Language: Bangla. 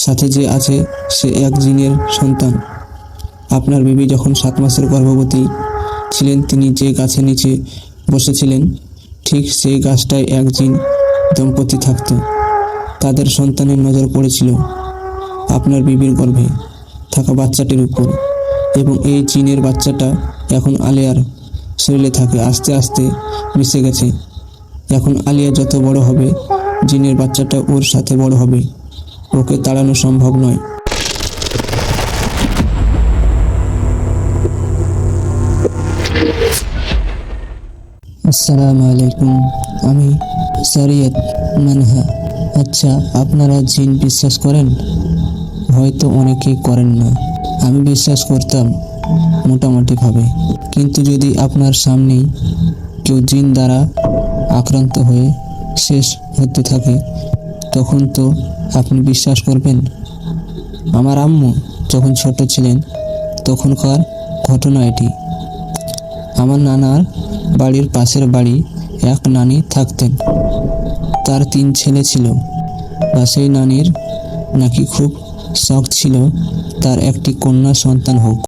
সাথে যে আছে সে এক জিনের সন্তান। আপনার বিবি যখন 7 মাসের গর্ভবতী ছিলেন তিনি যে গাছের নিচে বসেছিলেন ঠিক সেই গাছটায় এক জিন দম্পতি থাকত। তাদের সন্তানের নজর পড়েছিল আপনার বিবির গর্ভে থাকা বাচ্চাটির উপর, এবং এই জিনের বাচ্চাটা এখন আলিয়ার শরীরে থাকে। আস্তে আস্তে মিশে গেছে। এখন আলিয়া যত বড় হবে জিনের বাচ্চাটা ওর সাথে বড় হবে। ওকে তাড়ানো সম্ভব নয়। আসসালামু আলাইকুম, আমি শরীয়ত মানহা। আচ্ছা, আপনারা জিন বিশ্বাস করেন? হয়তো অনেকেই করেন না। আমি বিশ্বাস করতাম মোটামুটিভাবে, কিন্তু যদি আপনার সামনেই কেউ জিন দ্বারা আক্রান্ত হয়ে শেষ হতে থাকে তখন তো আপনি বিশ্বাস করবেন? আমার আম্মু যখন ছোট ছিলেন তখনকার ঘটনা এটি। আমার নানার বাড়ির পাশের বাড়ি এক নানি থাকতেন। তার 3 ছেলে ছিল, বা সেই নানির নাকি খুব শখ ছিল তার একটি কন্যা সন্তান হোক।